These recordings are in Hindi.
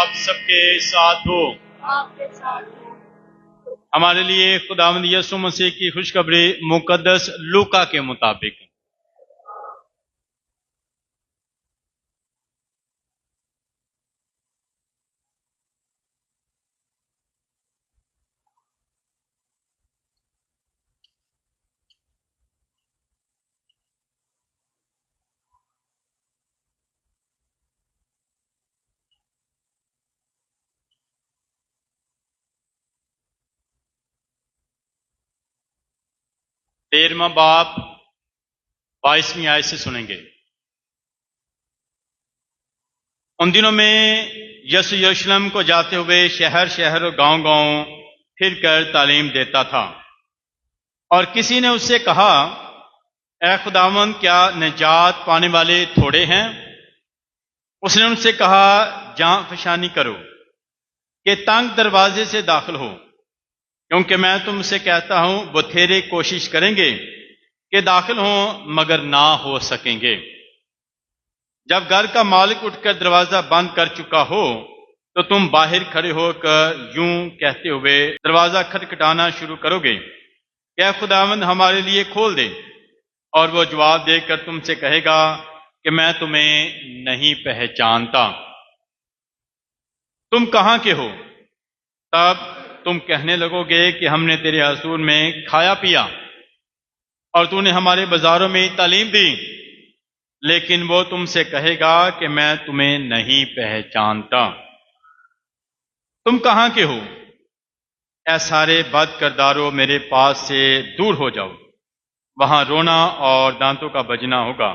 आप सबके साथ हो। आपके साथ हो। हमारे लिए खुदावंद यीशु मसीह की खुशखबरी मुकद्दस लूका के मुताबिक। तेरहवां बाब 22वीं आयत से सुनेंगे। उन दिनों में यीशु यरूशलेम को जाते हुए शहर शहर और गांव गांव फिरकर तालीम देता था, और किसी ने उससे कहा, ऐ खुदावंद, क्या निजात पाने वाले थोड़े हैं? उसने उनसे कहा, जान फशानी करो कि तंग दरवाजे से दाखिल हो, क्योंकि मैं तुमसे कहता हूं बथेरे कोशिश करेंगे कि दाखिल हों मगर ना हो सकेंगे। जब घर का मालिक उठकर दरवाजा बंद कर चुका हो तो तुम बाहर खड़े होकर यूं कहते हुए दरवाजा खटखटाना शुरू करोगे, क्या खुदावंद हमारे लिए खोल दे? और वो जवाब देकर तुमसे कहेगा कि मैं तुम्हें नहीं पहचानता, तुम कहां के हो? तब तुम कहने लगोगे कि हमने तेरे हसूर में खाया पिया और तूने हमारे बाजारों में तालीम दी। लेकिन वो तुमसे कहेगा कि मैं तुम्हें नहीं पहचानता, तुम कहां के हो? ऐ सारे बद करदारों, मेरे पास से दूर हो जाओ, वहां रोना और दांतों का बजना होगा।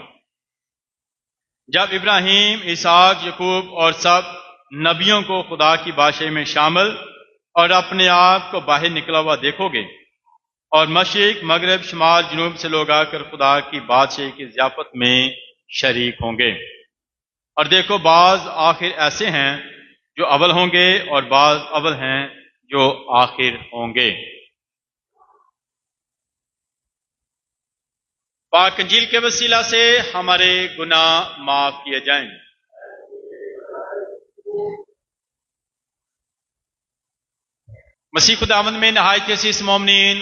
जब इब्राहिम, इसहाक, याकूब और सब नबियों को खुदा की बादशाही में शामिल और अपने आप को बाहर निकला हुआ देखोगे, और मशरिक, मगरब, शुमाल, जनूब से लोग आकर खुदा की बादशाही की ज़ियाफत में शरीक होंगे। और देखो, बाज आखिर ऐसे हैं जो अव्वल होंगे और बाज अव्वल हैं जो आखिर होंगे। पाक इंजील के वसीला से हमारे गुनाह माफ किए जाएं। मसीह खुदावंद में नहायत अज़ीज़ मोमिनीन,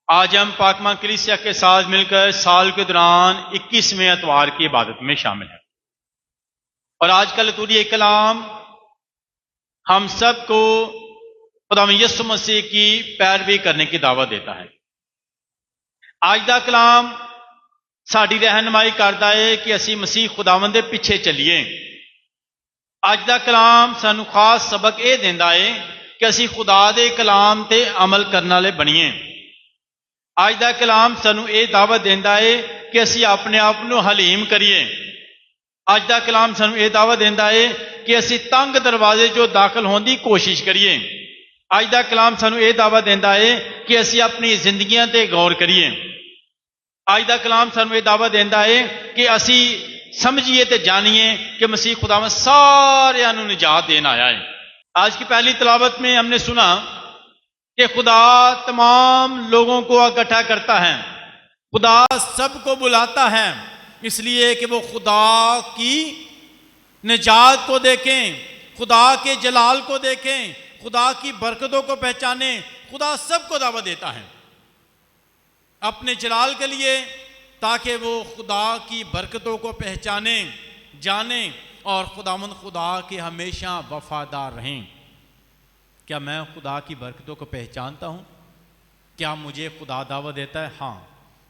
आज हम पाकमा कलीसिया के साथ मिलकर साल के दौरान 21वें एतवार की इबादत में शामिल हैं। और आज का लतूरी कलाम हम सबको खुदावंद यीशु मसीह की पैरवी करने की दावत देता है। आज का कलाम साड़ी रहनुमाई करता है कि असी मसीह खुदावंद दे पीछे चलिए। आज का कलाम सानू खास सबक यह देता है कि असी खुदा दे कलाम ते अमल करने वाले बनिए। आज का कलाम सानू ये दावत देता है कि असी अपने आप को हलीम करिए। आज का कलाम सानू ये दावत देता है कि असी तंग दरवाजे जो दाखिल होने की कोशिश करिए। आज का कलाम सानू ये दावत देता है कि असी अपनी जिंदगियां ते गौर करिए। आज का कलाम सानू ये दावत देता है कि असी समझिए ते जानिए कि मसीह खुदावंद सारे नूं निजात देना आया है। आज की पहली तिलावत में हमने सुना कि खुदा तमाम लोगों को इकट्ठा करता है, खुदा सबको बुलाता है, इसलिए कि वो खुदा की निजात को देखें, खुदा के जलाल को देखें, खुदा की बरकतों को पहचाने। खुदा सबको दावत देता है अपने जलाल के लिए, ताकि वो खुदा की बरकतों को पहचाने, जाने और खुदावंद खुदा के हमेशा वफादार रहें। क्या मैं खुदा की बरकतों को पहचानता हूँ? क्या मुझे खुदा दावत देता है? हाँ,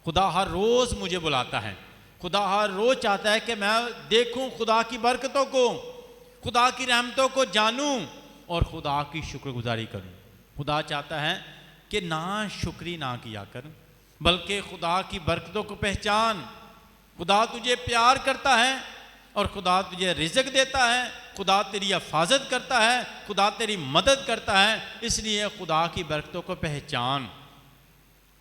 खुदा हर रोज़ मुझे बुलाता है। खुदा हर रोज़ चाहता है कि मैं देखूँ खुदा की बरकतों को, खुदा की रहमतों को जानूँ और खुदा की शुक्रगुजारी करूँ। खुदा चाहता है कि ना शुक्री ना किया कर, बल्कि खुदा की बरकतों को पहचान। खुदा तुझे प्यार करता है और खुदा तुझे रिज़्क देता है, खुदा तेरी हिफाजत करता है, खुदा तेरी मदद करता है, इसलिए खुदा की बरकतों को पहचान।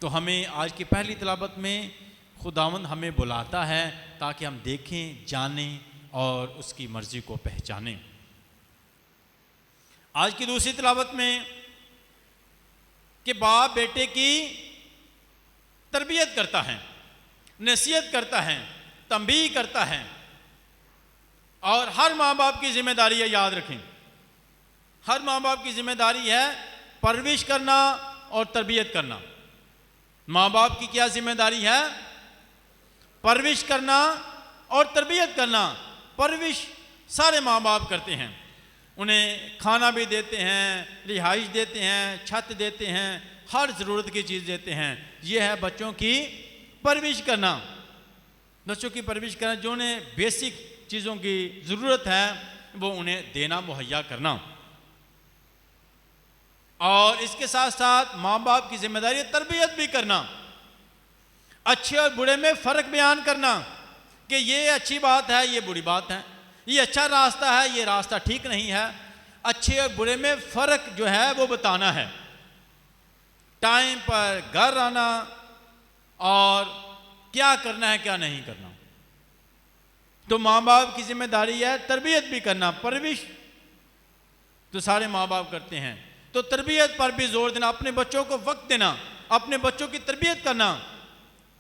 तो हमें आज की पहली तिलावत में खुदावंद हमें बुलाता है ताकि हम देखें, जानें और उसकी मर्ज़ी को पहचानें। आज की दूसरी तिलावत में कि बाप बेटे की तरबियत करता है, नसीहत करता है, तंबीह करता है। और हर माँ बाप की जिम्मेदारी है, याद रखें, हर माँ बाप की जिम्मेदारी है परवरिश करना और तरबियत करना। माँ बाप की क्या जिम्मेदारी है? परवरिश करना और तरबियत करना। परवरिश सारे माँ बाप करते हैं, उन्हें खाना भी देते हैं, रिहाइश देते हैं, छत देते हैं, हर ज़रूरत की चीज़ देते हैं। यह है बच्चों की परवरिश करना। बच्चों की परवरिश करना, जो उन्हें बेसिक चीज़ों की ज़रूरत है वो उन्हें देना, मुहैया करना। और इसके साथ साथ माँ बाप की जिम्मेदारी है तरबियत भी करना, अच्छे और बुरे में फ़र्क बयान करना कि ये अच्छी बात है, ये बुरी बात है, ये अच्छा रास्ता है, ये रास्ता ठीक नहीं है। अच्छे और बुरे में फ़र्क जो है वो बताना है, टाइम पर घर आना और क्या करना है क्या नहीं करना। तो माँ बाप की जिम्मेदारी है तरबियत भी करना। परवरिश तो सारे माँ बाप करते हैं, तो तरबियत पर भी जोर देना, अपने बच्चों को वक्त देना, अपने बच्चों की तरबियत करना,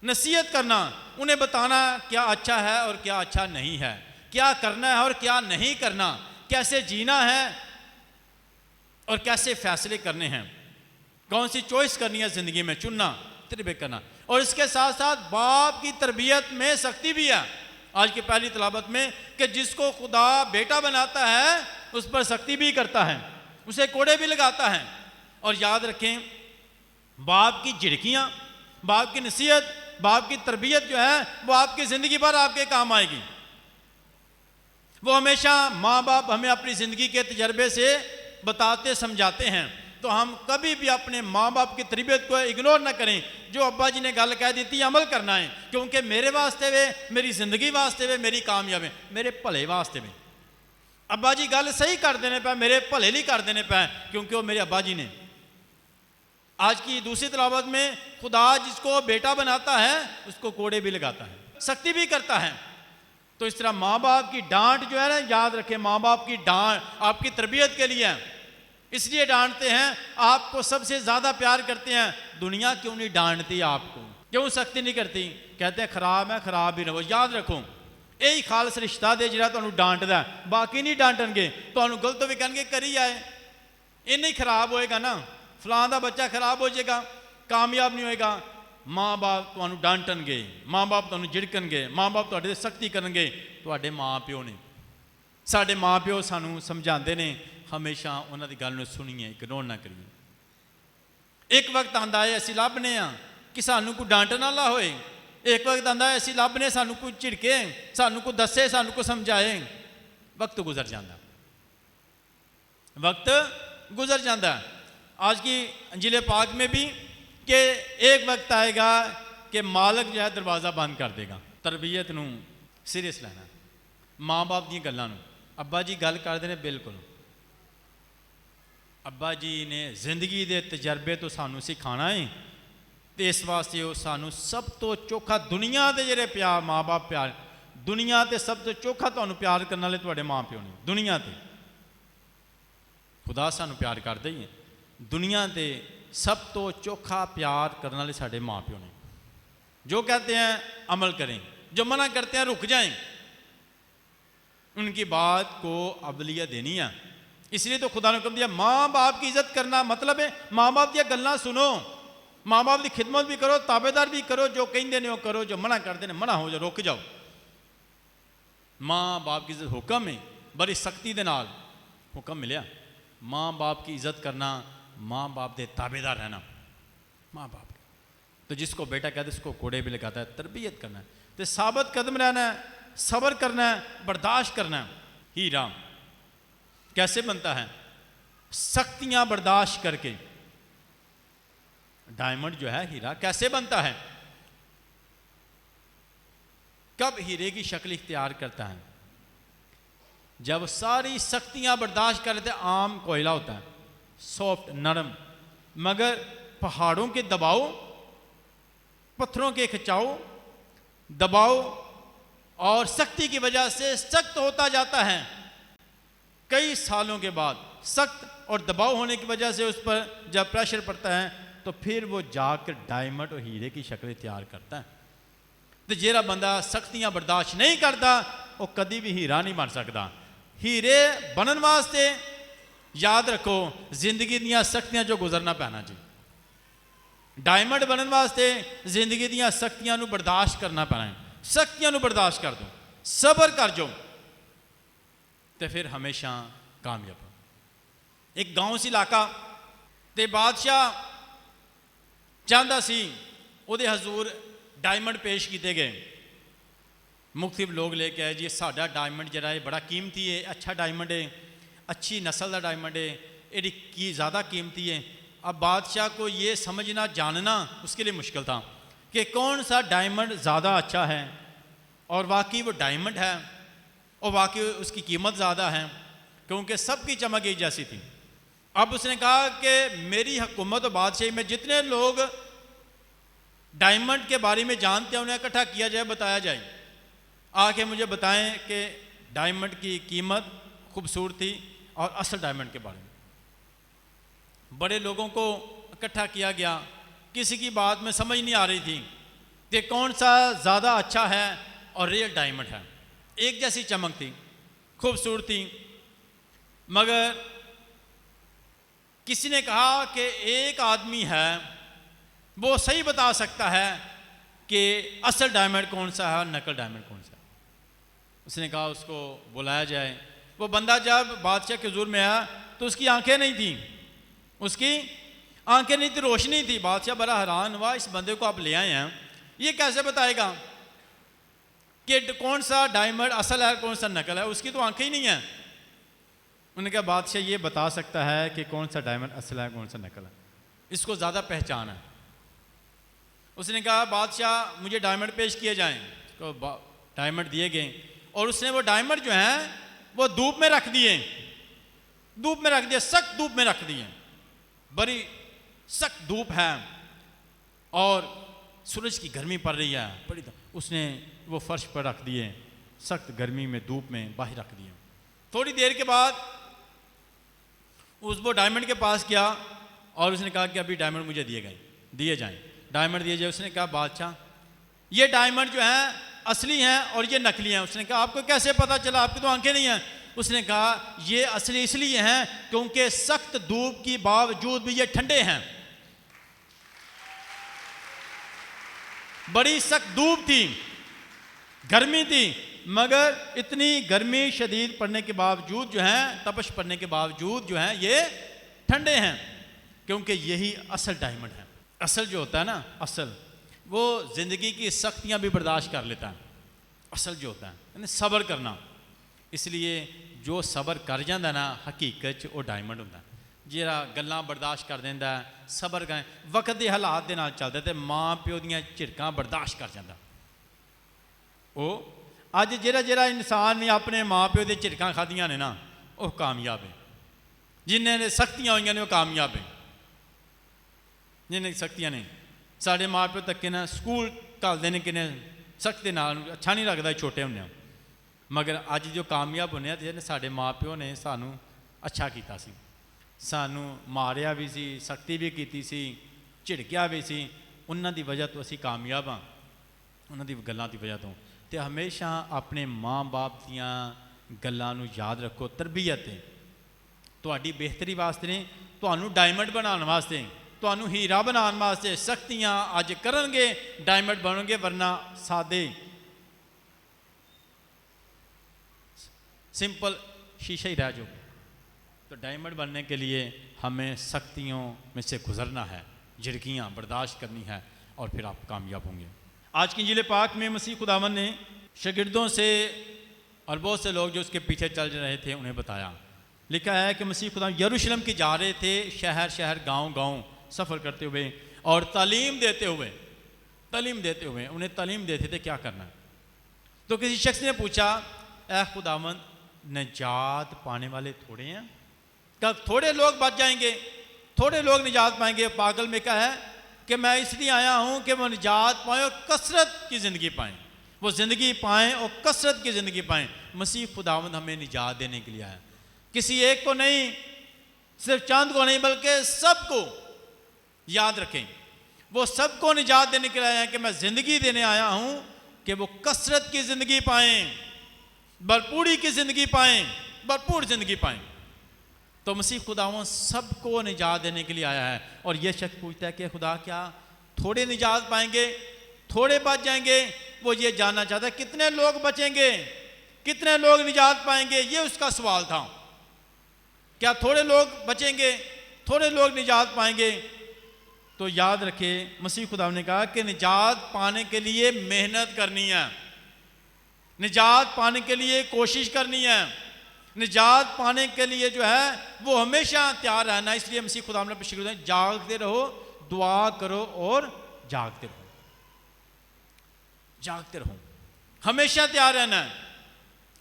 नसीहत करना, उन्हें बताना क्या अच्छा है और क्या अच्छा नहीं है, क्या करना है और क्या नहीं करना, कैसे जीना है और कैसे फैसले करने हैं, कौन सी चॉइस करनी है ज़िंदगी में, चुनना, तरबियत करना। और इसके साथ साथ बाप की तरबियत में सख्ती भी है आज की पहली तलावत में, कि जिसको खुदा बेटा बनाता है उस पर सख्ती भी करता है, उसे कोड़े भी लगाता है। और याद रखें, बाप की झिड़कियाँ, बाप की नसीहत, बाप की तरबियत जो है वो आपकी ज़िंदगी भर आपके काम आएगी। वो हमेशा माँ बाप हमें अपनी ज़िंदगी के तजर्बे से बताते समझाते हैं, तो हम कभी भी अपने माँ बाप की तरबियत को इग्नोर ना करें। जो अब्बा जी ने गल कह दी थी अमल करना है, क्योंकि मेरे वास्ते वे, मेरी ज़िंदगी वास्ते वे, मेरी कामयाबी, मेरे भले वास्ते वे। अब्बा जी गल सही कर देने पे, मेरे भले नहीं कर देने पे, क्योंकि वो मेरे अब्बा जी ने। आज की दूसरी तलावत में खुदा जिसको बेटा बनाता है उसको कोड़े भी लगाता है, सख्ती भी करता है। तो इस तरह माँ बाप की डांट जो है ना, याद रखें, माँ बाप की डांट आपकी तरबियत के लिए है, इसलिए डांटते हैं, आपको सबसे ज़्यादा प्यार करते हैं। दुनिया क्यों नहीं डांटती आपको, क्यों सख्ती नहीं करती? कहते हैं खराब है, खराब ही रहो। याद रखो, यही खालस रिश्ता दे जिहड़ा तुहानूं डांटदा, बाकी नहीं डांटणगे, तुहानूं गलत भी कहणगे करी आए, इन्ना ही खराब होएगा ना, फलां दा बच्चा खराब हो जाएगा, कामयाब नहीं होएगा। माँ बाप तुहानूं डांटणगे, माँ बाप तुहानूं झिड़कणगे, माँ बाप तुहाडे ते सख्ती करनगे, तुहाडे माँ प्यो ने। साडे माँ प्यो सानूं समझाते ने, हमेशा उन्हां दी गल नूं सुणीए, इग्नोर ना करिए। एक वक्त आंदा है असीं लभने आ कि सानूं कोई डांटण वाला होए, एक वक्त आंदा है असीं लभने सानूं कोई झिड़के, सानूं कोई दसे, सानूं कोई समझाए। वक्त गुजर जाता, वक्त गुजर जाता। आज की अंजील पाक में भी कि एक वक्त आएगा कि मालिक जो है दरवाज़ा बंद कर देगा। तरबियत नूं सीरियस लेना, माँ बाप दी गल्लां नूं। अब्बा जी गल करदे ने, बिल्कुल अब्बा जी ने जिंदगी के तजर्बे तो सानू सिखाना है, तो इस वास्ते वो सानू सब तो चोखा दुनिया के जेरे प्यार, माँ बाप प्यार, दुनिया ते सब तो चोखा तुहानू प्यार करने वाले तुहाडे माँ प्यो ने। दुनिया ते खुदा सानू प्यार करदा ही है, दुनिया ते सब तो चोखा प्यार करने वाले साडे माँ प्यो ने। जो कहते हैं अमल करें, जो मना करते हैं रुक जाएं, उनकी बात को अवलियत देनी है। इसलिए तो खुदा ने हुक्म दिया माँ बाप की इज्जत करना, मतलब है माँ बाप दी गल्लां सुनो, माँ बाप की खिदमत भी करो, ताबेदार भी करो, जो कहते ने वो करो, जो मना करते हैं मना हो जाओ, रुक जाओ। माँ बाप की इज्जत हुक्म है, बड़ी सख्ती दे नाल हुक्म मिलिया, माँ बाप की इज्जत करना, माँ बाप के ताबेदार रहना। माँ बाप तो जिसको बेटा कहते उसको कोड़े भी लगाता है, तरबियत करना है, तो साबित कदम रहना है, सब्र करना है, बर्दाश्त करना है। हीरा कैसे बनता है? सख्तियां बर्दाश्त करके। डायमंड जो है, हीरा कैसे बनता है? कब हीरे की शक्ल इख्तियार करता है? जब सारी सख्तियां बर्दाश्त कर लेते। आम कोयला होता है, सॉफ्ट नरम, मगर पहाड़ों के दबाव, पत्थरों के खिंचाव, दबाव और सख्ती की वजह से सख्त होता जाता है। कई सालों के बाद सख्त और दबाव होने की वजह से उस पर जब प्रेशर पड़ता है तो फिर वो जाकर डायमंड और हीरे की शक्ल तैयार करता है। तो जेरा बंदा सख्तियां बर्दाश्त नहीं करता वो कभी भी हीरा नहीं बन सकता। हीरे बनने वास्ते याद रखो जिंदगी दियां सख्तियां जो गुजरना पैना जी। डायमंड बनने वास्ते जिंदगी दियां सख्तियां नू बर्दाश्त करना पैना है। सख्तियां नू बर्दाश्त कर दो, सबर कर जो, तो फिर हमेशा कामयाब हो। एक गांव सी इलाका ते बादशाह चाहता सी उहदे हजूर डायमंड पेश किए गए। मुख्तलिफ लोग लेके आए जी साडा डायमंड जरा है बड़ा कीमती है, अच्छा डायमंड है, अच्छी नस्ल का डायमंड है, ये की ज़्यादा कीमती है। अब बादशाह को ये समझना जानना उसके लिए मुश्किल था कि कौन सा डायमंड ज़्यादा अच्छा है और वाकई वो डायमंड है और वाकई उसकी कीमत ज़्यादा है, क्योंकि सबकी चमक एक जैसी थी। अब उसने कहा कि मेरी हुकूमत और बादशाही में जितने लोग डायमंड के बारे में जानते हैं उन्हें इकट्ठा किया जाए, बताया जाए, आके मुझे बताएं कि डायमंड की कीमत, खूबसूरती और असल डायमंड के बारे में। बड़े लोगों को इकट्ठा किया गया, किसी की बात में समझ नहीं आ रही थी कि कौन सा ज़्यादा अच्छा है और रियल डायमंड है। एक जैसी चमक थी, खूबसूरती, मगर किसी ने कहा कि एक आदमी है वो सही बता सकता है कि असल डायमंड कौन सा है और नकल डायमंड कौन सा है। उसने कहा उसको बुलाया जाए। वो बंदा जब बादशाह के हुजूर में आया तो उसकी आंखें नहीं थी, उसकी आंखें नहीं थी, रोशनी थी। बादशाह बड़ा हैरान हुआ, इस बंदे को आप ले आए हैं, ये कैसे बताएगा कि कौन सा डायमंड असल है कौन सा नकल है, उसकी तो आंखें ही नहीं है। उन्होंने कहा बादशाह ये बता सकता है कि कौन सा डायमंड असल है कौन सा नकल है, इसको ज़्यादा पहचान है। उसने कहा बादशाह मुझे डायमंड पेश किए जाएं। उसको डायमंड दिए गए और उसने वो डायमंड जो हैं वो धूप में रख दिए, धूप में रख दिए, सख्त धूप में रख दिए। बड़ी सख्त धूप है और सूरज की गर्मी पड़ रही है बड़ी, उसने वो फर्श पर रख दिए, सख्त गर्मी में धूप में बाहर रख दिए। थोड़ी देर के बाद उस वो डायमंड के पास गया और उसने कहा कि अभी डायमंड मुझे दिए जाएं, डायमंड दिए जाए। उसने कहा बादशाह ये डायमंड जो हैं असली हैं और ये नकली हैं। उसने कहा आपको कैसे पता चला, आपकी तो आंखें नहीं हैं। उसने कहा ये असली इसलिए हैं क्योंकि सख्त धूप के बावजूद भी ये ठंडे हैं। बड़ी सख्त धूप थी, गर्मी थी, मगर इतनी गर्मी शदीद पड़ने के बावजूद जो है, तपश पड़ने के बावजूद जो है ये ठंडे हैं, क्योंकि यही असल डायमंड है। असल जो होता है ना, असल वो ज़िंदगी की सख्तियां भी बर्दाश्त कर लेता है। असल जो होता है यानी सब्र करना, इसलिए जो सब्र कर जाता है ना हकीकत वो डायमंड होता है। ਜਿਹੜਾ ਗੱਲਾਂ बर्दाश्त कर देंदा है, सबर करें, वक्त के हालात के नाल चलदा ते माँ प्यो दियां झिड़कां बर्दाश्त कर जाता। वो अज ਜਿਹੜਾ इंसान ने अपने माँ प्यो दी झिड़कां खादियां ने ना वो कामयाब है, जिन्हें ने सख्तियां हुई ने वो कामयाब है। जिन्हें सख्तियां ने साढ़े माँ प्यो तक ना स्कूल घलते हैं किन्ने सख्त दे नाल, अच्छा नहीं लगता छोटे होंगे, मगर अज जो कामयाब होने तो साढ़े माँ प्यो ने सानू अच्छा किया सी, सानू मारिया भी सी, सख्ती भी की सी, झिड़किया भी सी, उन्हां दी वजह तो असी कामयाब हाँ, उन्हां दी गल्लां दी वजह तो हमेशा अपने माँ बाप दियां गल्लां नू याद रखो। तरबियत है तुहाडी बेहतरी वास्ते ने, तुहानू डायमंड बनाने वास्ते, तुहानू हीरा बनाने वास्ते सख्तियां अज करनगे डायमंड बनोगे, वरना सादे सिंपल शीशा ही रह जाओगे। तो डायमंड बनने के लिए हमें सख्तियों में से गुजरना है, झिड़कियाँ बर्दाश्त करनी है और फिर आप कामयाब होंगे। आज की इंजील पाक में मसीह खुदावन ने शागिर्दों से और बहुत से लोग जो उसके पीछे चल रहे थे उन्हें बताया। लिखा है कि मसीह खुदा यरूशलेम की जा रहे थे, शहर शहर गांव गांव सफ़र करते हुए और तालीम देते हुए उन्हें तालीम देते थे क्या करना है। तो किसी शख्स ने पूछा, ऐ खुदावन निजात पाने वाले थोड़े हैं, कब थोड़े लोग बच जाएंगे, थोड़े लोग निजात पाएंगे। पागल में क्या है कि मैं इसलिए आया हूं कि वो निजात पाएँ और कसरत की ज़िंदगी पाएँ, वो ज़िंदगी पाएँ और कसरत की ज़िंदगी पाएँ। मसीह खुदावंद हमें निजात देने के लिए आया, किसी एक को नहीं, सिर्फ चंद को नहीं, बल्कि सबको याद रखें। वो सबको निजात देने के लिए आया कि मैं ज़िंदगी देने आया हूं कि वो कसरत की ज़िंदगी पाएँ, भरपूरी की जिंदगी पाएं, भरपूर जिंदगी पाएं। तो मसीह खुदावंद सबको निजात देने के लिए आया है। और यह शख्स पूछता है कि खुदा क्या थोड़े निजात पाएंगे, थोड़े बच जाएंगे? वो ये जानना चाहता है कितने लोग बचेंगे, कितने लोग निजात पाएंगे, ये उसका सवाल था। क्या थोड़े लोग बचेंगे, थोड़े लोग निजात पाएंगे? तो याद रखिए मसीह खुदा ने कहा कि निजात पाने के लिए मेहनत करनी है, निजात पाने के लिए कोशिश करनी है, निजात पाने के लिए जो है वो हमेशा तैयार रहना। इसलिए मसीह खुदा ने अपने जागते रहो, दुआ करो और जागते रहो, जागते रहो, हमेशा तैयार रहना है,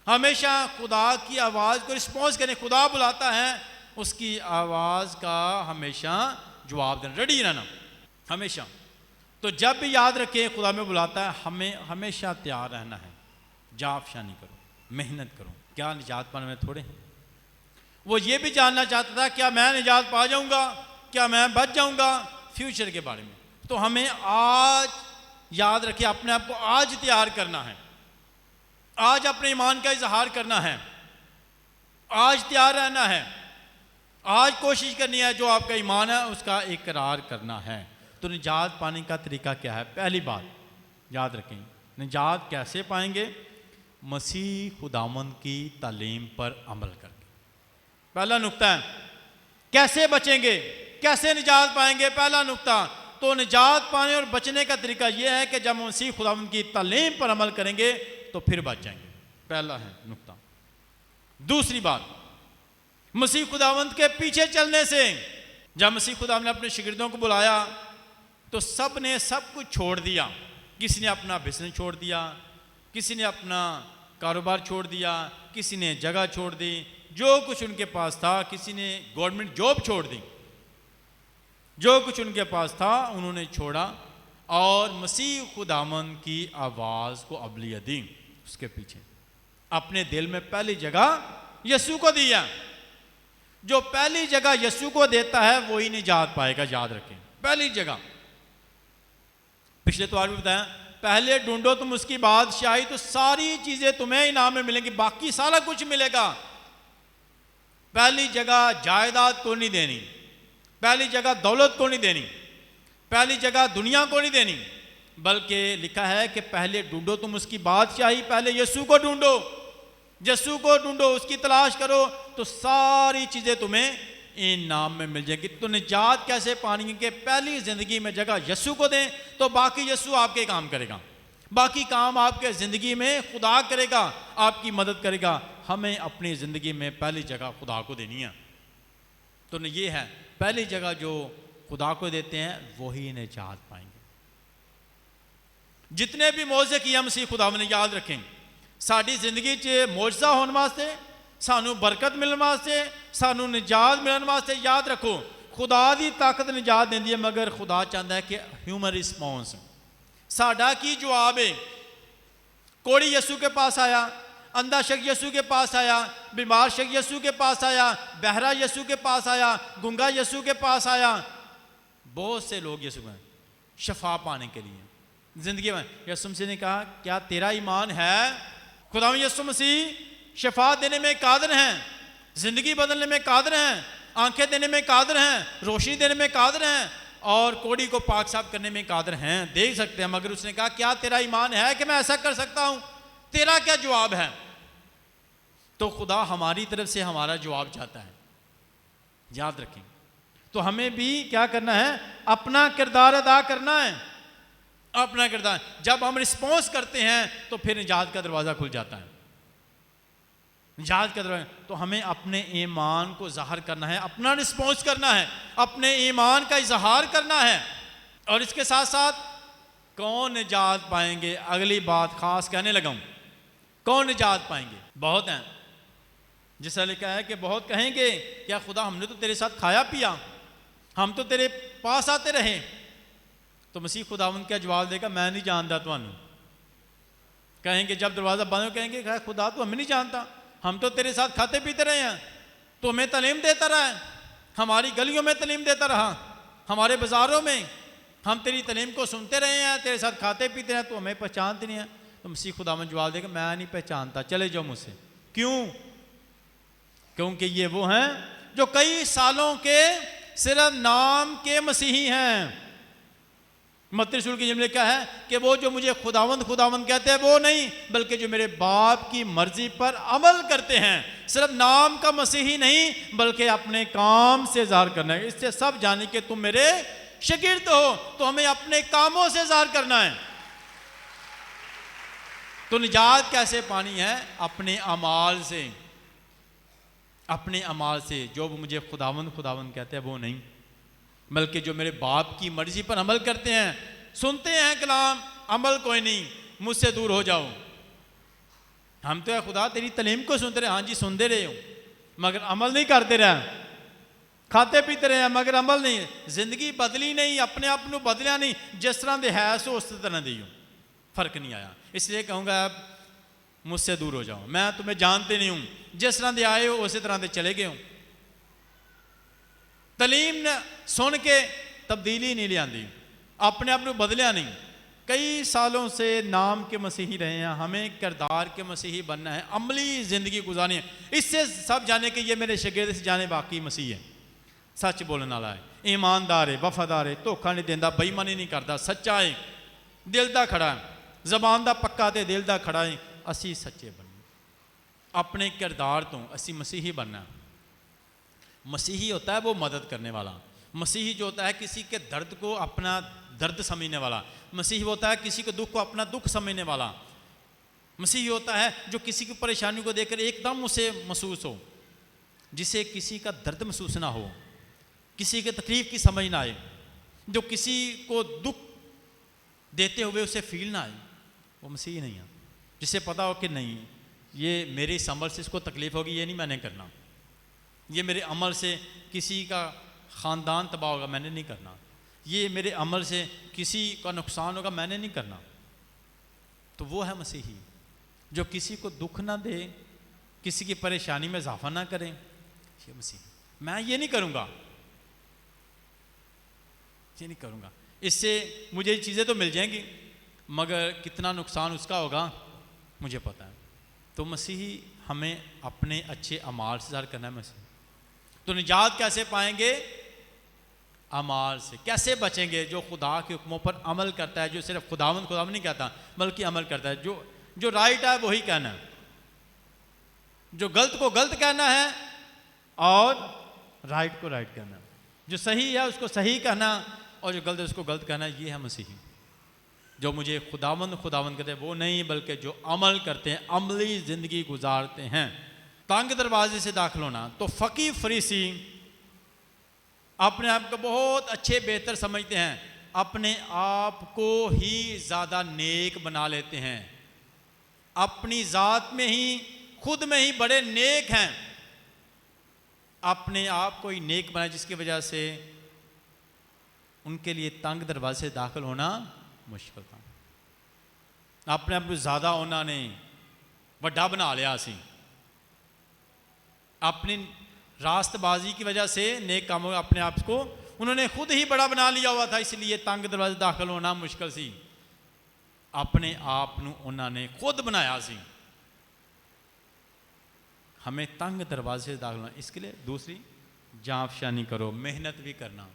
हमेशा खुदा की आवाज को रिस्पॉन्स करें। खुदा बुलाता है, उसकी आवाज का हमेशा जवाब देना, रेडी रहना हमेशा। तो जब भी याद रखें खुदा में बुलाता है, हमें हमेशा तैयार रहना है। जाफशानी करो, मेहनत करो। क्या निजात पाने में थोड़े हैं? वो ये भी जानना चाहता था क्या मैं निजात पा जाऊंगा, क्या मैं बच जाऊंगा फ्यूचर के बारे में। तो हमें आज याद रखिए, अपने आप को आज तैयार करना है, आज अपने ईमान का इजहार करना है, आज तैयार रहना है, आज कोशिश करनी है, जो आपका ईमान है उसका इकरार करना है। तो निजात पाने का तरीका क्या है? पहली बात याद रखें, निजात कैसे पाएंगे? मसीह खुदावंद की तालीम पर अमल करके। पहला नुक्ता है कैसे बचेंगे, कैसे निजात पाएंगे। पहला नुक्ता तो निजात पाने और बचने का तरीका यह है कि जब मसीह खुदावंद की तालीम पर अमल करेंगे तो फिर बच जाएंगे। पहला है नुक्ता। दूसरी बात, मसीह खुदावंद के पीछे चलने से। जब मसीह खुदावंद ने अपने शिगिर्दों को बुलाया तो सब ने सब कुछ छोड़ दिया। किसी ने अपना बिजनेस छोड़ दिया, किसी ने अपना कारोबार छोड़ दिया, किसी ने जगह छोड़ दी, जो कुछ उनके पास था। किसी ने गवर्नमेंट जॉब छोड़ दी, जो कुछ उनके पास था उन्होंने छोड़ा और मसीह खुदावंद की आवाज़ को अबलियत दी। उसके पीछे अपने दिल में पहली जगह यीशु को दिया। जो पहली जगह यीशु को देता है वही निजात पाएगा, याद रखें। पहली जगह, पिछले त्योहार में बताया, पहले ढूंढो तुम उसकी बादशाही तो सारी चीजें तुम्हें इनाम में मिलेंगी, बाकी सारा कुछ मिलेगा। पहली जगह जायदाद को नहीं देनी, पहली जगह दौलत को नहीं देनी, पहली जगह दुनिया को नहीं देनी, बल्कि लिखा है कि पहले ढूंढो तुम उसकी बादशाही, पहले यीशु को ढूंढो, यीशु को ढूंढो, उसकी तलाश करो तो सारी चीजें तुम्हें इनाम में मिल जाएगी। तो निजात कैसे पानी है कि पहली जिंदगी में जगह यीशु को दें तो बाकी यीशु आपके काम करेगा, बाकी काम आपके जिंदगी में खुदा करेगा, आपकी मदद करेगा। हमें अपनी जिंदगी में पहली जगह खुदा को देनी है। तो ये है पहली जगह जो खुदा को देते हैं वही निजात पाएंगे। जितने भी मौजे किया मसीह खुदा ने, याद रखें, साड़ी जिंदगी च मौजा होने वास्ते, सानू बरकत मिलने वास्ते, सानू निजात मिलने वास्ते। याद रखो खुदा की ताकत निजात देती है, मगर खुदा चाहता है कि ह्यूमन रिस्पॉन्स, साडा की जवाब है। कोड़ी यीशु के पास आया, अंधा शख्स यीशु के पास आया, बीमार शख्स यीशु के पास आया, बहरा यीशु के पास आया, गुंगा यीशु के पास आया। बहुत से लोग यीशु में शफा पाने के लिए जिंदगी में। यीशु मसीह ने कहा क्या तेरा ईमान है? खुदा यीशु मसीह शफा देने में कादिर हैं, जिंदगी बदलने में कादिर हैं, आंखें देने में कादिर हैं, रोशनी देने में कादिर हैं और कोड़ी को पाक साफ करने में कादिर हैं, देख सकते हैं। मगर उसने कहा क्या तेरा ईमान है कि मैं ऐसा कर सकता हूं? तेरा क्या जवाब है? तो खुदा हमारी तरफ से हमारा जवाब चाहता है, याद रखें। तो हमें भी क्या करना है? अपना किरदार अदा करना है, अपना किरदार। जब हम रिस्पॉन्स करते हैं तो फिर निजात का दरवाजा खुल जाता है, निजात का दरवाजा। तो हमें अपने ईमान को ज़ाहिर करना है, अपना रिस्पॉन्स करना है, अपने ईमान का इजहार करना है। और इसके साथ साथ कौन निजात पाएंगे, अगली बात खास कहने लगा हूं, कौन निजात पाएंगे? बहुत हैं, जिसका लिखा है कि बहुत कहेंगे क्या खुदा हमने तो तेरे साथ खाया पिया, हम तो तेरे पास आते रहे। तो मसीह खुदावंद क्या जवाब देगा? मैं नहीं जानता तुहानू। कहेंगे जब दरवाज़ा बंद हो, कहेंगे खुदा तो हमें नहीं जानता, हम तो तेरे साथ खाते पीते रहे हैं, तो हमें तालीम देता रहा है, हमारी गलियों में तालीम देता रहा, हमारे बाज़ारों में हम तेरी तालीम को सुनते रहे हैं, तेरे साथ खाते पीते हैं, तो हमें पहचानते नहीं है। तो मसीह खुदावंद जवाब देगा, मैं नहीं पहचानता, चले जाओ मुझसे। क्यों? क्योंकि ये वो हैं जो कई सालों के सिर्फ नाम के मसीही हैं। मत्ती रसूल की जिम्मे क्या है कि वो जो मुझे खुदावंद खुदावंद कहते हैं वो नहीं, बल्कि जो मेरे बाप की मर्जी पर अमल करते हैं। सिर्फ नाम का मसीही नहीं बल्कि अपने काम से इज़हार करना है। इससे सब जाने कि तुम मेरे शागिर्द हो, तो हमें अपने कामों से इज़हार करना है। तो निजात कैसे पानी है? अपने अमाल से, अपने अमाल से। जो मुझे खुदावंद खुदावंद कहते हैं वो नहीं, बल्कि जो मेरे बाप की मर्जी पर अमल करते हैं। सुनते हैं कलाम, अमल कोई नहीं, मुझसे दूर हो जाओ। हम तो है खुदा तेरी तलीम को सुनते रहे, हाँ जी सुनते रहे हो, मगर अमल नहीं करते रहे। खाते पीते रहे मगर अमल नहीं। जिंदगी बदली नहीं, अपने आप को बदलिया नहीं, जिस तरह दे है सो उस तरह दी हो, फर्क नहीं आया। इसलिए कहूँगा मुझसे दूर हो जाओ, मैं तुम्हें जानते नहीं हूँ, जिस तरह दे आए हो उसी तरह दे चले गए हो। तलीम ने सुन के तब्दीली नहीं लियांदी, अपने आप को बदलिया नहीं। कई सालों से नाम के मसीही रहे हैं, हमें किरदार के मसीही बनना है, अमली ज़िंदगी गुजारनी है। इससे सब जाने कि ये मेरे शागिर्द से जाने वाकई मसीह है, सच बोलने वाला है, ईमानदार है, वफादार है, धोखा नहीं देता, बेईमानी नहीं करता, सच्चा है, दिल दा खड़ा है, जबान दा पक्का ते दिल दा खड़ा है। असी सच्चे बनना, अपने किरदार तो असी मसीही बनना। मसीही होता है वो मदद करने वाला, मसीही जो होता है किसी के दर्द को अपना दर्द समझने वाला, मसीही होता है किसी के दुख को अपना दुख समझने वाला, मसीही होता है जो किसी की परेशानी को देखकर एकदम उसे महसूस हो, जिसे किसी का दर्द महसूस ना हो, किसी के तकलीफ की समझ ना आए, जो किसी को दुख देते हुए उसे फील ना आए, वो मसीही नहीं है। जिसे पता हो कि नहीं ये मेरे इस अमल से इसको तकलीफ होगी, ये नहीं मैंने करना, ये मेरे अमल से किसी का ख़ानदान तबाह होगा, मैंने नहीं करना, ये मेरे अमल से किसी का नुकसान होगा, मैंने नहीं करना। तो वो है मसीही जो किसी को दुख ना दे, किसी की परेशानी में इजाफा ना करें, ये मसीही। मैं ये नहीं करूँगा, ये नहीं करूँगा, इससे मुझे ये चीज़ें तो मिल जाएंगी मगर कितना नुकसान उसका होगा मुझे पता है। तो मसीही हमें अपने अच्छे अमाल से ज़ाहिर करना है मसीही। तो निजात कैसे पाएंगे? अमाल से। कैसे बचेंगे? जो खुदा के हुक्मों पर अमल करता है, जो सिर्फ खुदावंद खुदावंद नहीं कहता बल्कि अमल करता है। जो राइट है वही कहना है, जो गलत को गलत कहना है और राइट को राइट कहना है, जो सही है उसको सही कहना और जो गलत है उसको गलत कहना। ये है मसीही। जो मुझे खुदावंद खुदावंद कहते हैं वो नहीं, बल्कि जो अमल करते हैं, अमली ज़िंदगी गुजारते हैं। तंग दरवाजे से दाखिल होना। तो फ़कीह फरीसी अपने आप को बहुत अच्छे बेहतर समझते हैं, अपने आप को ही ज़्यादा नेक बना लेते हैं, अपनी ज़ात में ही खुद में ही बड़े नेक हैं, अपने आप को ही नेक बनाए, जिसकी वजह से उनके लिए तंग दरवाजे से दाखिल होना मुश्किल था। अपने आप को ज़्यादा उन्होंने वड्डा बना लिया सी, अपनी रास्तबाजी की वजह से नेक कामों अपने आप को उन्होंने खुद ही बड़ा बना लिया हुआ था, इसलिए तंग दरवाजे दाखिल होना मुश्किल सी। अपने आप को उन्होंने खुद बनाया सी। हमें तंग दरवाजे से दाखिल होना, इसके लिए दूसरी जांफशानी करो, मेहनत भी करना,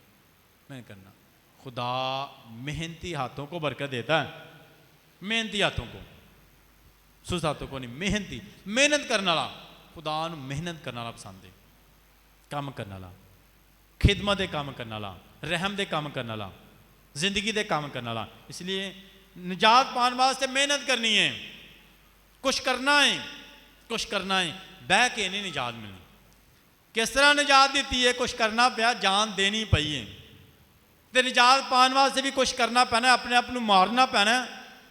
मेहनत करना। खुदा मेहनती हाथों को बरकत देता है, मेहनती हाथों को, सुस्त हाथों को नहीं, मेहनती, मेहनत करने वाला। खुदा नूं मेहनत करने वाला पसंद है, काम करने वाला, खिदमत दे काम करने वाला, रहम दे काम करने वाला, जिंदगी दे काम करने वाला। इसलिए निजात पाने वास्ते मेहनत करनी है, कुछ करना है, कुछ करना है। बह के नहीं निजात मिलनी। किस तरह निजात दी है? कुछ करना पाया, जान देनी पई है। तो निजात पाने वास्ते भी कुछ करना पैना, अपने आप को मारना पैना,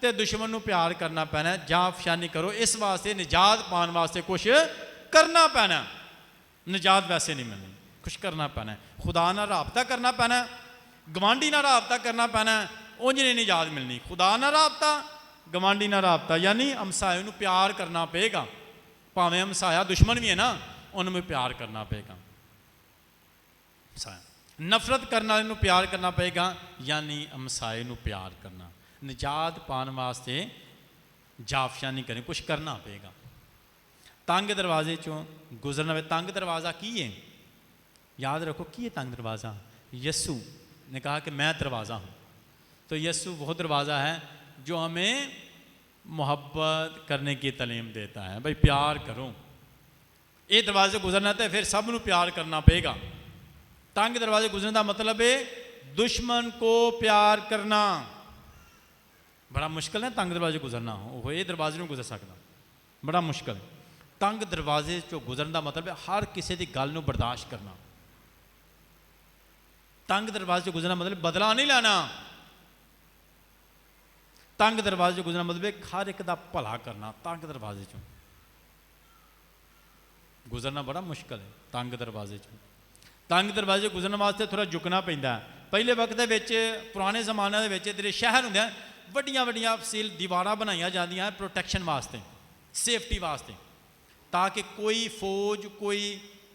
तो दुश्मन को प्यार करना पैना। जांफशानी करो, इस वास्ते निजात पाने वास्ते कुछ करना पैना। निजात वैसे नहीं मिलनी, कुछ करना पैना। खुदा ना राबता करना पैना, गवांडी ना राबता करना पैना, उंज नहीं निजात मिलनी। खुदा ना राबता, गवांडी ना राबता, यानी हमसाए को प्यार करना पेगा। भावें हमसाया दुश्मन भी है ना, उन्हें प्यार करना पेगा। नफरत करने वाले को प्यार करना पेगा, यानी हमसाए को प्यार करना। निजात पाने वास्ते जाफशानी करें, कुछ करना पेगा। तंग दरवाजे चों गुजरना पे। तंग दरवाज़ा की है, याद रखो की है तंग दरवाज़ा। यस्सु ने कहा कि मैं दरवाज़ा हूँ। तो यस्सु वो दरवाज़ा है जो हमें मोहब्बत करने की तालीम देता है। भाई प्यार करो, ये दरवाजे गुजरना तो फिर सब नू प्यार करना पेगा। तंग दरवाजे गुजरने का मतलब है दुश्मन को प्यार करना। बड़ा मुश्किल है तंग दरवाजे गुजरना, वो ये दरवाजे नहीं गुजर सकता, बड़ा मुश्किल। तंग दरवाजे चो गुजरन का मतलब है हर किसी की गल नू बर्दाश्त करना। तंग दरवाजे गुजरना मतलब बदला नहीं लेना। तंग दरवाजे गुजरना मतलब हर एक का भला करना। तंग दरवाजे चो गुजरना बड़ा मुश्किल है। तंग दरवाजे चो, तंग दरवाजे गुजरने वास्ते थोड़ा झुकना पैंदा है। पहले वक्त पुराने जमाने के शहर होंगे वड्डियां वड्डियां सील दीवारां बनाई जांदियां प्रोटैक्शन वास्ते, सेफ्टी वास्ते, ताकि कोई फौज कोई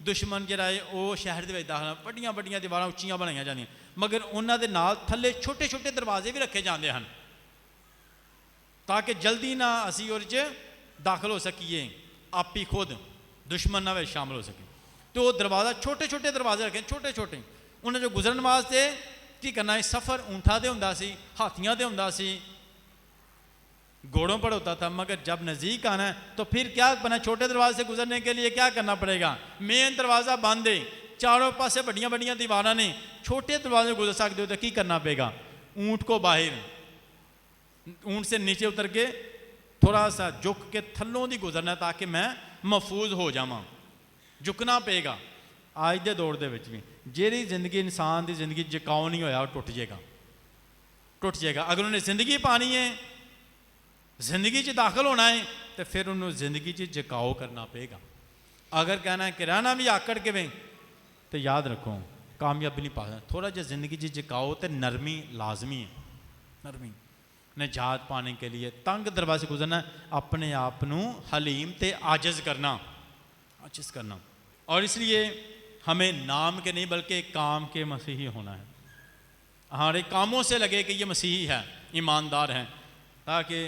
दुश्मन जिहड़ा है वो शहर के दाखल। वड्डियां वड्डियां दीवारां उच्चियां बनाई जांदियां, मगर उन्हां दे नाल थल्ले छोटे छोटे दरवाजे भी रखे जाते हैं ताकि जल्दी ना असी उहदे च दाखल हो सकीए, आप ही खुद दुश्मन ना शामिल हो सके। तो वो दरवाज़ा छोटे छोटे दरवाजे रखे, छोटे छोटे। उन्हें जो गुजरन वास्ते की करना है, सफ़र ऊँठा दे हुंदा सी, हाथियों दे हुंदा सी, घोड़ों पर होता था। मगर जब नज़दीक आना है तो फिर क्या बना, छोटे दरवाजे से गुजरने के लिए क्या करना पड़ेगा, मेन दरवाज़ा बंद है, चारों पासे बड़ियां बड़ियां दीवारां ने, छोटे दरवाजे गुजर सकते हो तो की करना पेगा, ऊँट को बाहर, ऊँट से नीचे उतर के थोड़ा सा झुक के थल्लों दी गुजरना ताकि मैं महफूज हो जावां। झुकना पेगा। आज के दौर के भी जेरी जिंदगी इंसान की जिंदगी जकाऊ नहीं होया टुट जाएगा, टुट जाएगा। अगर उन्हें जिंदगी पानी है, जिंदगी च दाखिल होना है तो फिर उन्होंने जिंदगी च जकाऊ करना पेगा। अगर कहना है कि रहना भी आकड़ के वे तो याद रखो कामयाबी नहीं पा सकता। थोड़ा जहा जिंदगी च जकाऊ तो नरमी लाजमी है। नरमी निजात पाने के लिए तंग दरवाजे गुजरना, अपने आप को हलीम ते आजिज़ करना, आजिज़ करना। और इसलिए हमें नाम के नहीं बल्कि काम के मसीही होना है। हमारे कामों से लगे कि ये मसीही है, ईमानदार हैं, ताकि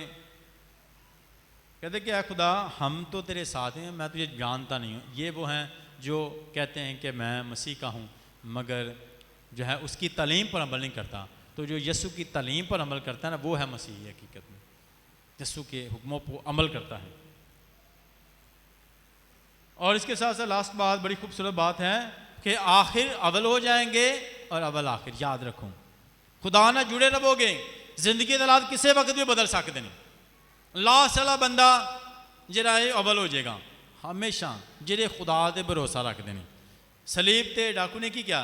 कहते कि ऐ खुदा हम तो तेरे साथ हैं, मैं तुझे जानता नहीं हूँ। ये वो हैं जो कहते हैं कि मैं मसीह का हूँ मगर जो है उसकी तालीम पर अमल नहीं करता। तो जो यीशु की तालीम पर अमल करता है ना, वो है मसीही हकीकत में, यीशु के हुक्मों पर अमल करता है। और इसके साथ साथ लास्ट बात, बड़ी खूबसूरत बात है कि आखिर अव्वल हो जाएंगे और अव्वल आखिर। याद रखो खुदा ना जुड़े रहोगे, जिंदगी के हालात किसी वक्त भी बदल सकते हैं। लास्ट वाला बंदा जिहड़ा है अव्वल हो जाएगा हमेशा, जिहड़े खुदा ते भरोसा रखते हैं। सलीब ते डाकू ने की क्या,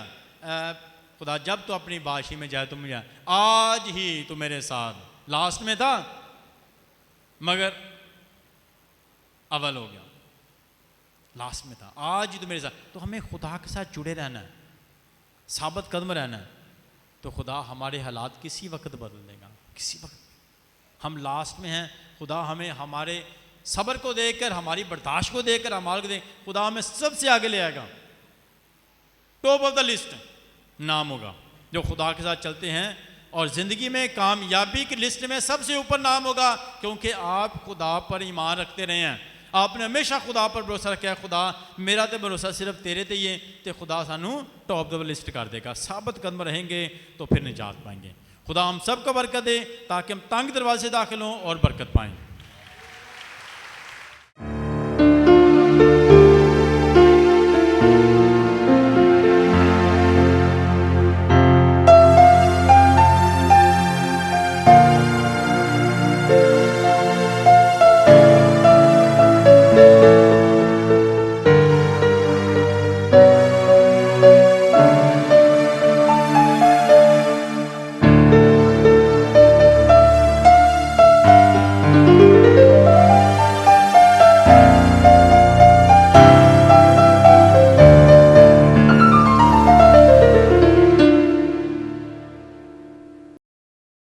खुदा जब तो अपनी बादशाही में जाए तुम जाए, आज ही तू मेरे साथ, लास्ट में था मगर अव्वल हो गया, लास्ट में था, आज ही तो मेरे साथ। तो हमें खुदा के साथ जुड़े रहना है, साबित कदम रहना है। तो खुदा हमारे हालात किसी वक्त बदल देगा, किसी वक्त। हम लास्ट में हैं, खुदा हमें हमारे सब्र को देकर, हमारी बर्दाश्त को देकर, अमाल को देकर खुदा हमें सबसे आगे ले आएगा। टॉप ऑफ द लिस्ट नाम होगा जो खुदा के साथ चलते हैं, और ज़िंदगी में कामयाबी की लिस्ट में सबसे ऊपर नाम होगा, क्योंकि आप खुदा पर ईमान रखते रहे हैं। आपने हमेशा खुदा पर भरोसा रखा है। खुदा मेरा तो भरोसा सिर्फ तेरे ते ही है, तो खुदा सानू टॉप द लिस्ट कर देगा। साबित कदम रहेंगे तो फिर निजात पाएंगे। खुदा हम सबको बरकत दे ताकि हम तंग दरवाजे से दाखिल हों और बरकत पाएं।